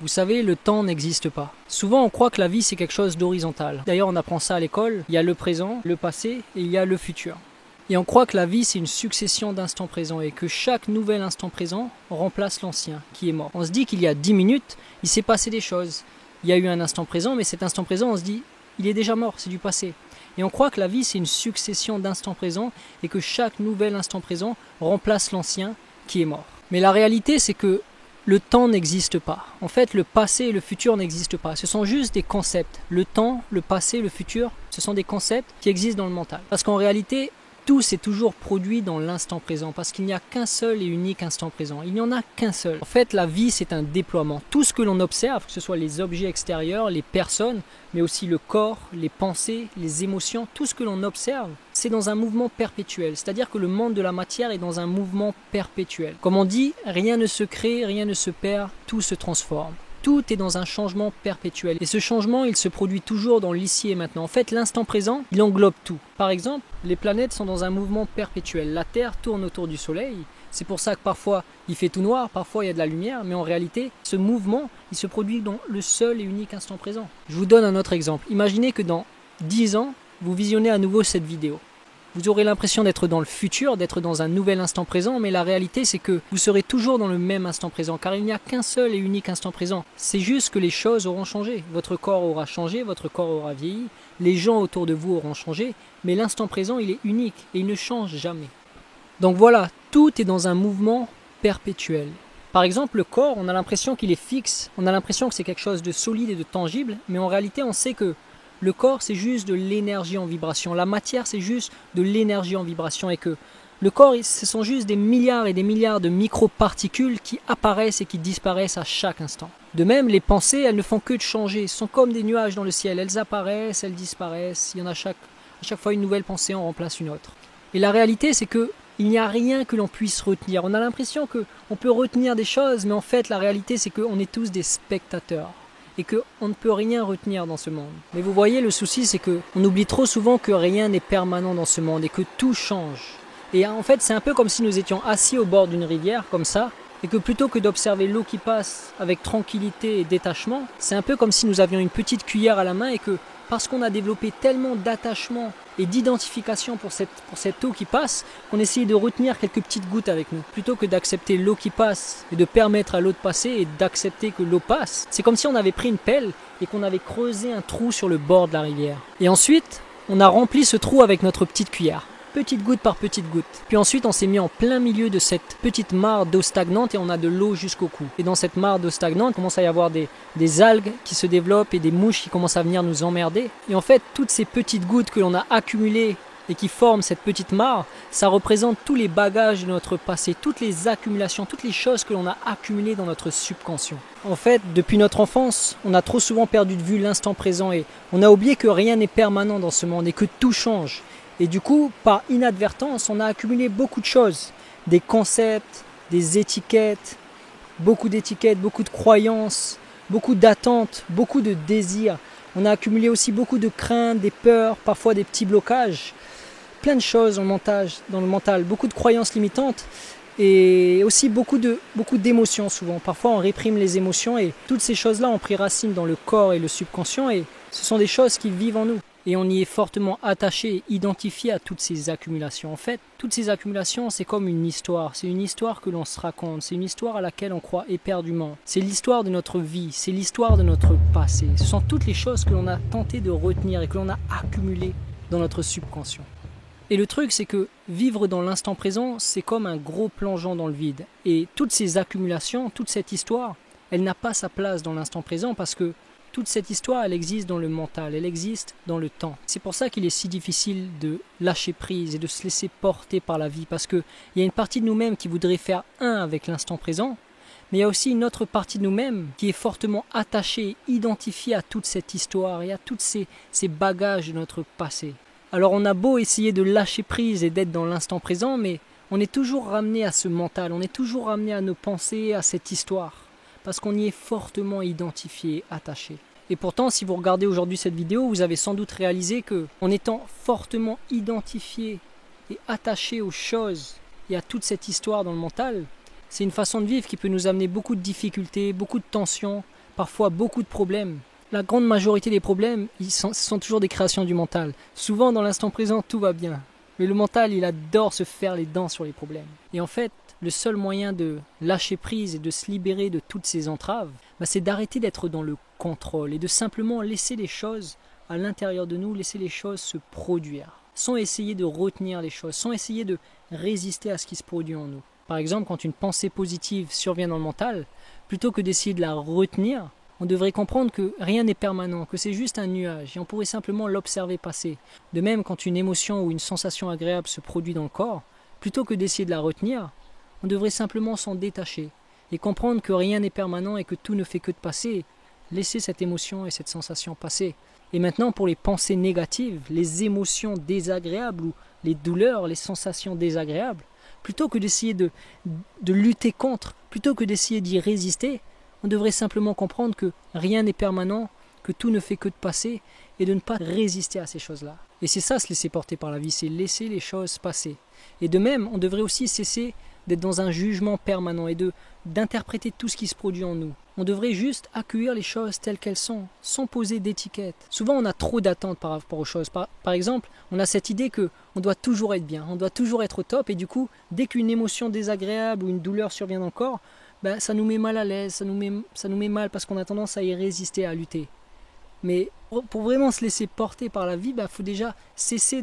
Vous savez, le temps n'existe pas. Souvent, on croit que la vie, c'est quelque chose d'horizontal. D'ailleurs, on apprend ça à l'école. Il y a le présent, le passé et il y a le futur. Et on croit que la vie, c'est une succession d'instants présents et que chaque nouvel instant présent remplace l'ancien, qui est mort. On se dit qu'il y a 10 minutes, il s'est passé des choses. Il y a eu un instant présent, mais cet instant présent, on se dit, il est déjà mort, c'est du passé. Et on croit que la vie, c'est une succession d'instants présents et que chaque nouvel instant présent remplace l'ancien, qui est mort. Mais la réalité, c'est que le temps n'existe pas. En fait, le passé et le futur n'existent pas. Ce sont juste des concepts. Le temps, le passé, le futur, ce sont des concepts qui existent dans le mental. Parce qu'en réalité, tout s'est toujours produit dans l'instant présent, parce qu'il n'y a qu'un seul et unique instant présent. Il n'y en a qu'un seul. En fait, la vie, c'est un déploiement. Tout ce que l'on observe, que ce soit les objets extérieurs, les personnes, mais aussi le corps, les pensées, les émotions, tout ce que l'on observe, c'est dans un mouvement perpétuel. C'est-à-dire que le monde de la matière est dans un mouvement perpétuel. Comme on dit, rien ne se crée, rien ne se perd, tout se transforme. Tout est dans un changement perpétuel. Et ce changement, il se produit toujours dans l'ici et maintenant. En fait, l'instant présent, il englobe tout. Par exemple, les planètes sont dans un mouvement perpétuel. La Terre tourne autour du Soleil. C'est pour ça que parfois, il fait tout noir, parfois il y a de la lumière. Mais en réalité, ce mouvement, il se produit dans le seul et unique instant présent. Je vous donne un autre exemple. Imaginez que dans 10 ans, vous visionnez à nouveau cette vidéo. Vous aurez l'impression d'être dans le futur, d'être dans un nouvel instant présent, mais la réalité c'est que vous serez toujours dans le même instant présent, car il n'y a qu'un seul et unique instant présent. C'est juste que les choses auront changé. Votre corps aura changé, votre corps aura vieilli, les gens autour de vous auront changé, mais l'instant présent il est unique et il ne change jamais. Donc voilà, tout est dans un mouvement perpétuel. Par exemple, le corps, on a l'impression qu'il est fixe, on a l'impression que c'est quelque chose de solide et de tangible, mais en réalité on sait que le corps, c'est juste de l'énergie en vibration. La matière, c'est juste de l'énergie en vibration. Et que le corps, ce sont juste des milliards et des milliards de microparticules qui apparaissent et qui disparaissent à chaque instant. De même, les pensées, elles ne font que de changer. Ce sont comme des nuages dans le ciel. Elles apparaissent, elles disparaissent. Il y en a à chaque fois une nouvelle pensée en remplace une autre. Et la réalité, c'est que il n'y a rien que l'on puisse retenir. On a l'impression qu'on peut retenir des choses, mais en fait, la réalité, c'est qu'on est tous des spectateurs. Et qu'on ne peut rien retenir dans ce monde. Mais vous voyez, le souci, c'est qu'on oublie trop souvent que rien n'est permanent dans ce monde et que tout change. Et en fait, c'est un peu comme si nous étions assis au bord d'une rivière, comme ça, et que plutôt que d'observer l'eau qui passe avec tranquillité et détachement, c'est un peu comme si nous avions une petite cuillère à la main et que, parce qu'on a développé tellement d'attachement et d'identification pour cette eau qui passe, qu'on essayait de retenir quelques petites gouttes avec nous. Plutôt que d'accepter l'eau qui passe et de permettre à l'eau de passer et d'accepter que l'eau passe, c'est comme si on avait pris une pelle et qu'on avait creusé un trou sur le bord de la rivière. Et ensuite, on a rempli ce trou avec notre petite cuillère. Petite goutte par petite goutte. Puis ensuite, on s'est mis en plein milieu de cette petite mare d'eau stagnante et on a de l'eau jusqu'au cou. Et dans cette mare d'eau stagnante, il commence à y avoir des algues qui se développent et des mouches qui commencent à venir nous emmerder. Et en fait, toutes ces petites gouttes que l'on a accumulées et qui forment cette petite mare, ça représente tous les bagages de notre passé, toutes les accumulations, toutes les choses que l'on a accumulées dans notre subconscient. En fait, depuis notre enfance, on a trop souvent perdu de vue l'instant présent et on a oublié que rien n'est permanent dans ce monde et que tout change. Et du coup, par inadvertance, on a accumulé beaucoup de choses. Des concepts, des étiquettes, beaucoup de croyances, beaucoup d'attentes, beaucoup de désirs. On a accumulé aussi beaucoup de craintes, des peurs, parfois des petits blocages. Plein de choses dans le mental, beaucoup de croyances limitantes et aussi beaucoup d'émotions souvent. Parfois, on réprime les émotions et toutes ces choses-là ont pris racine dans le corps et le subconscient et ce sont des choses qui vivent en nous. Et on y est fortement attaché et identifié à toutes ces accumulations. En fait, toutes ces accumulations, c'est comme une histoire. C'est une histoire que l'on se raconte. C'est une histoire à laquelle on croit éperdument. C'est l'histoire de notre vie. C'est l'histoire de notre passé. Ce sont toutes les choses que l'on a tenté de retenir et que l'on a accumulées dans notre subconscient. Et le truc, c'est que vivre dans l'instant présent, c'est comme un gros plongeon dans le vide. Et toutes ces accumulations, toute cette histoire, elle n'a pas sa place dans l'instant présent parce que toute cette histoire, elle existe dans le mental, elle existe dans le temps. C'est pour ça qu'il est si difficile de lâcher prise et de se laisser porter par la vie, parce qu'il y a une partie de nous-mêmes qui voudrait faire un avec l'instant présent, mais il y a aussi une autre partie de nous-mêmes qui est fortement attachée et identifiée à toute cette histoire et à tous ces bagages de notre passé. Alors on a beau essayer de lâcher prise et d'être dans l'instant présent, mais on est toujours ramené à ce mental, on est toujours ramené à nos pensées, à cette histoire. Parce qu'on y est fortement identifié, attaché. Et pourtant, si vous regardez aujourd'hui cette vidéo, vous avez sans doute réalisé que, en étant fortement identifié et attaché aux choses et à toute cette histoire dans le mental, c'est une façon de vivre qui peut nous amener beaucoup de difficultés, beaucoup de tensions, parfois beaucoup de problèmes, la grande majorité des problèmes, ce sont toujours des créations du mental. Souvent, dans l'instant présent, tout va bien. Mais le mental, il adore se faire les dents sur les problèmes. Et en fait, le seul moyen de lâcher prise et de se libérer de toutes ces entraves, c'est d'arrêter d'être dans le contrôle et de simplement laisser les choses à l'intérieur de nous, laisser les choses se produire, sans essayer de retenir les choses, sans essayer de résister à ce qui se produit en nous. Par exemple, quand une pensée positive survient dans le mental, plutôt que d'essayer de la retenir, on devrait comprendre que rien n'est permanent, que c'est juste un nuage, et on pourrait simplement l'observer passer. De même, quand une émotion ou une sensation agréable se produit dans le corps, plutôt que d'essayer de la retenir, on devrait simplement s'en détacher, et comprendre que rien n'est permanent et que tout ne fait que de passer, laisser cette émotion et cette sensation passer. Et maintenant, pour les pensées négatives, les émotions désagréables ou les douleurs, les sensations désagréables, plutôt que d'essayer de lutter contre, plutôt que d'essayer d'y résister, on devrait simplement comprendre que rien n'est permanent, que tout ne fait que de passer et de ne pas résister à ces choses-là. Et c'est ça, se laisser porter par la vie, c'est laisser les choses passer. Et de même, on devrait aussi cesser d'être dans un jugement permanent et d'interpréter tout ce qui se produit en nous. On devrait juste accueillir les choses telles qu'elles sont, sans poser d'étiquette. Souvent, on a trop d'attentes par rapport aux choses. Par exemple, on a cette idée qu'on doit toujours être bien, on doit toujours être au top, et du coup, dès qu'une émotion désagréable ou une douleur survient dans le corps, ça nous met mal à l'aise, ça nous met mal parce qu'on a tendance à y résister, à lutter. Mais pour vraiment se laisser porter par la vie, faut déjà cesser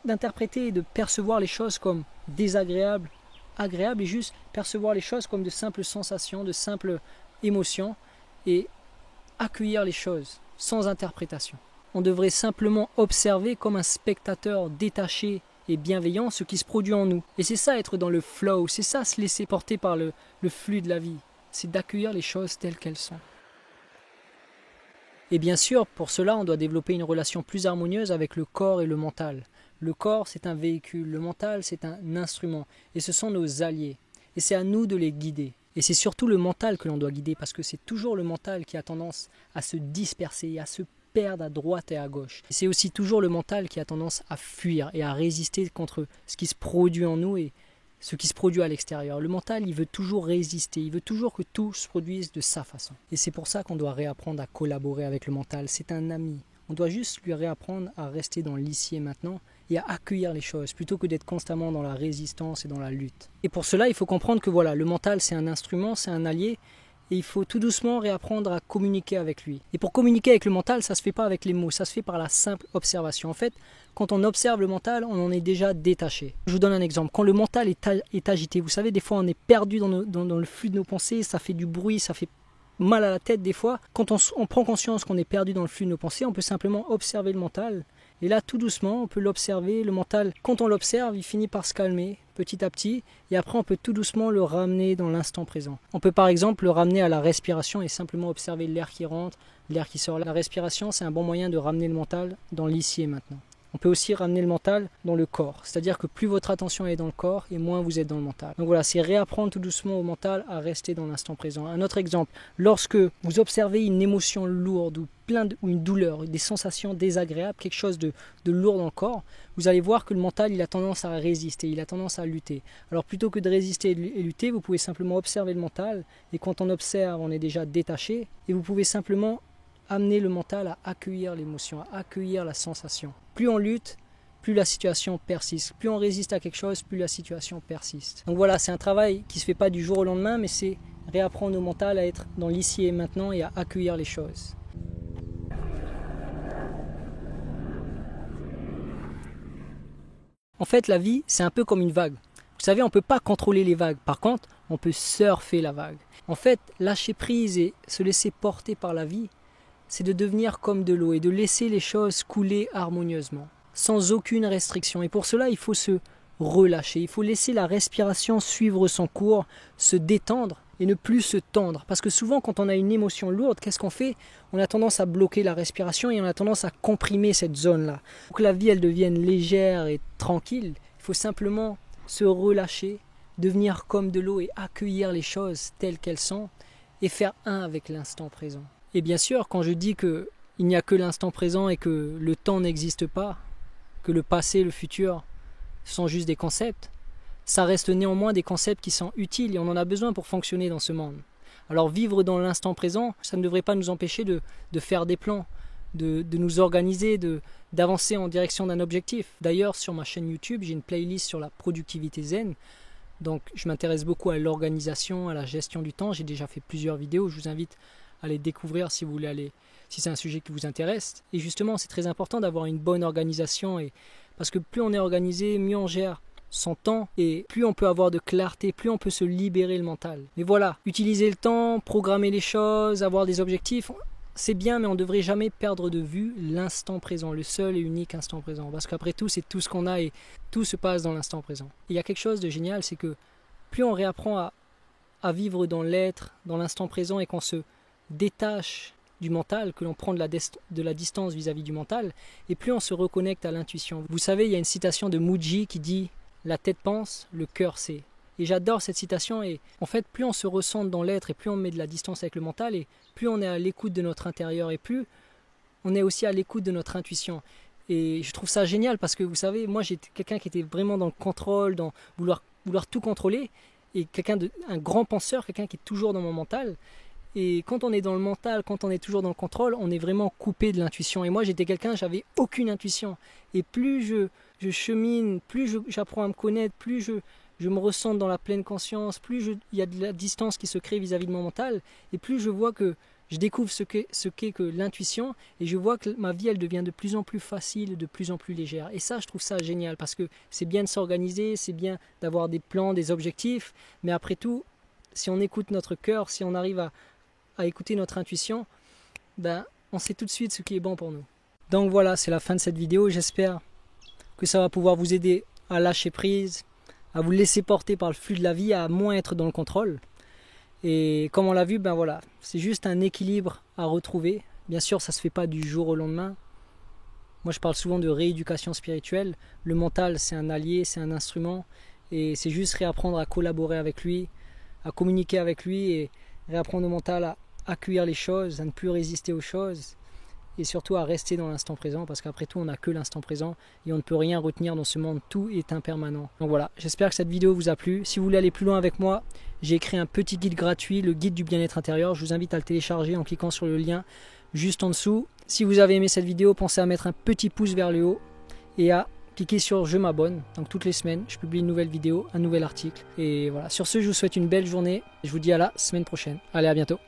d'interpréter et de percevoir les choses comme désagréables, agréables, et juste percevoir les choses comme de simples sensations, de simples émotions, et accueillir les choses sans interprétation. On devrait simplement observer comme un spectateur détaché et bienveillant ce qui se produit en nous. Et c'est ça, être dans le flow, c'est ça, se laisser porter par le flux de la vie. C'est d'accueillir les choses telles qu'elles sont. Et bien sûr, pour cela, on doit développer une relation plus harmonieuse avec le corps et le mental. Le corps, c'est un véhicule, le mental, c'est un instrument, et ce sont nos alliés. Et c'est à nous de les guider. Et c'est surtout le mental que l'on doit guider, parce que c'est toujours le mental qui a tendance à se disperser, à se perdre à droite et à gauche. Et c'est aussi toujours le mental qui a tendance à fuir et à résister contre ce qui se produit en nous et ce qui se produit à l'extérieur. Le mental, il veut toujours résister, il veut toujours que tout se produise de sa façon. Et c'est pour ça qu'on doit réapprendre à collaborer avec le mental. C'est un ami. On doit juste lui réapprendre à rester dans l'ici et maintenant et à accueillir les choses plutôt que d'être constamment dans la résistance et dans la lutte. Et pour cela, il faut comprendre que le mental, c'est un instrument, c'est un allié. Et il faut tout doucement réapprendre à communiquer avec lui. Et pour communiquer avec le mental, ça ne se fait pas avec les mots, ça se fait par la simple observation. En fait, quand on observe le mental, on en est déjà détaché. Je vous donne un exemple. Quand le mental est agité, vous savez, des fois on est perdu dans le flux de nos pensées, ça fait du bruit, ça fait mal à la tête des fois. Quand on prend conscience qu'on est perdu dans le flux de nos pensées, on peut simplement observer le mental. Et là, tout doucement, on peut l'observer. Le mental, quand on l'observe, il finit par se calmer petit à petit. Et après, on peut tout doucement le ramener dans l'instant présent. On peut par exemple le ramener à la respiration et simplement observer l'air qui rentre, l'air qui sort. La respiration, c'est un bon moyen de ramener le mental dans l'ici et maintenant. On peut aussi ramener le mental dans le corps. C'est-à-dire que plus votre attention est dans le corps et moins vous êtes dans le mental. Donc voilà, c'est réapprendre tout doucement au mental à rester dans l'instant présent. Un autre exemple, lorsque vous observez une émotion lourde ou une douleur, des sensations désagréables, quelque chose de lourd dans le corps, vous allez voir que le mental, il a tendance à résister, il a tendance à lutter. Alors plutôt que de résister et lutter, vous pouvez simplement observer le mental. Et quand on observe, on est déjà détaché. Et vous pouvez simplement amener le mental à accueillir l'émotion, à accueillir la sensation. Plus on lutte, plus la situation persiste. Plus on résiste à quelque chose, plus la situation persiste. Donc voilà, c'est un travail qui ne se fait pas du jour au lendemain, mais c'est réapprendre au mental à être dans l'ici et maintenant et à accueillir les choses. En fait, la vie, c'est un peu comme une vague. Vous savez, on ne peut pas contrôler les vagues. Par contre, on peut surfer la vague. En fait, lâcher prise et se laisser porter par la vie, c'est de devenir comme de l'eau et de laisser les choses couler harmonieusement, sans aucune restriction. Et pour cela, il faut se relâcher. Il faut laisser la respiration suivre son cours, se détendre et ne plus se tendre. Parce que souvent, quand on a une émotion lourde, qu'est-ce qu'on fait? On a tendance à bloquer la respiration et on a tendance à comprimer cette zone-là. Pour que la vie elle devienne légère et tranquille, il faut simplement se relâcher, devenir comme de l'eau et accueillir les choses telles qu'elles sont et faire un avec l'instant présent. Et bien sûr, quand je dis qu'il n'y a que l'instant présent et que le temps n'existe pas, que le passé et le futur sont juste des concepts, ça reste néanmoins des concepts qui sont utiles et on en a besoin pour fonctionner dans ce monde. Alors vivre dans l'instant présent, ça ne devrait pas nous empêcher de faire des plans, de nous organiser, d'avancer en direction d'un objectif. D'ailleurs, sur ma chaîne YouTube, j'ai une playlist sur la productivité zen. Donc je m'intéresse beaucoup à l'organisation, à la gestion du temps. J'ai déjà fait plusieurs vidéos, je vous invite à les découvrir si vous voulez si c'est un sujet qui vous intéresse. Et justement, c'est très important d'avoir une bonne organisation, parce que plus on est organisé, mieux on gère son temps et plus on peut avoir de clarté, plus on peut se libérer le mental. Mais voilà, utiliser le temps, programmer les choses, avoir des objectifs, c'est bien, mais on ne devrait jamais perdre de vue l'instant présent, le seul et unique instant présent. Parce qu'après tout, c'est tout ce qu'on a et tout se passe dans l'instant présent. Et il y a quelque chose de génial, c'est que plus on réapprend à vivre dans l'être, dans l'instant présent, et qu'on se détache du mental, que l'on prend de la distance vis-à-vis du mental, et plus on se reconnecte à l'intuition. Vous savez, il y a une citation de Mooji qui dit « La tête pense, le cœur sait ». Et j'adore cette citation, et en fait, plus on se ressent dans l'être, et plus on met de la distance avec le mental, et plus on est à l'écoute de notre intérieur, et plus on est aussi à l'écoute de notre intuition. Et je trouve ça génial, parce que vous savez, moi j'étais quelqu'un qui était vraiment dans le contrôle, dans vouloir tout contrôler, et un grand penseur, quelqu'un qui est toujours dans mon mental. Et quand on est dans le mental, quand on est toujours dans le contrôle, on est vraiment coupé de l'intuition. Et moi j'étais quelqu'un, j'avais aucune intuition. Et plus je chemine, plus j'apprends à me connaître, plus je me ressens dans la pleine conscience, plus il y a de la distance qui se crée vis-à-vis de mon mental, et plus je vois que je découvre ce qu'est que l'intuition, et je vois que ma vie, elle devient de plus en plus facile, de plus en plus légère. Et ça, je trouve ça génial, parce que c'est bien de s'organiser, c'est bien d'avoir des plans, des objectifs, mais après tout, si on écoute notre cœur, si on arrive à écouter notre intuition, ben, on sait tout de suite ce qui est bon pour nous. Donc voilà, c'est la fin de cette vidéo. J'espère que ça va pouvoir vous aider à lâcher prise, à vous laisser porter par le flux de la vie, à moins être dans le contrôle. Et comme on l'a vu, ben voilà, c'est juste un équilibre à retrouver. Bien sûr, ça ne se fait pas du jour au lendemain. Moi, je parle souvent de rééducation spirituelle. Le mental, c'est un allié, c'est un instrument. Et c'est juste réapprendre à collaborer avec lui, à communiquer avec lui, et réapprendre au mental à accueillir les choses, à ne plus résister aux choses, et surtout à rester dans l'instant présent, parce qu'après tout on n'a que l'instant présent et on ne peut rien retenir dans ce monde, tout est impermanent. Donc voilà, j'espère que cette vidéo vous a plu. Si vous voulez aller plus loin avec moi, j'ai écrit un petit guide gratuit, le guide du bien-être intérieur. Je vous invite à le télécharger en cliquant sur le lien juste en dessous. Si vous avez aimé cette vidéo, pensez à mettre un petit pouce vers le haut et à cliquer sur je m'abonne. Donc toutes les semaines je publie une nouvelle vidéo, un nouvel article. Et voilà, sur ce, je vous souhaite une belle journée, je vous dis à la semaine prochaine. Allez, à bientôt.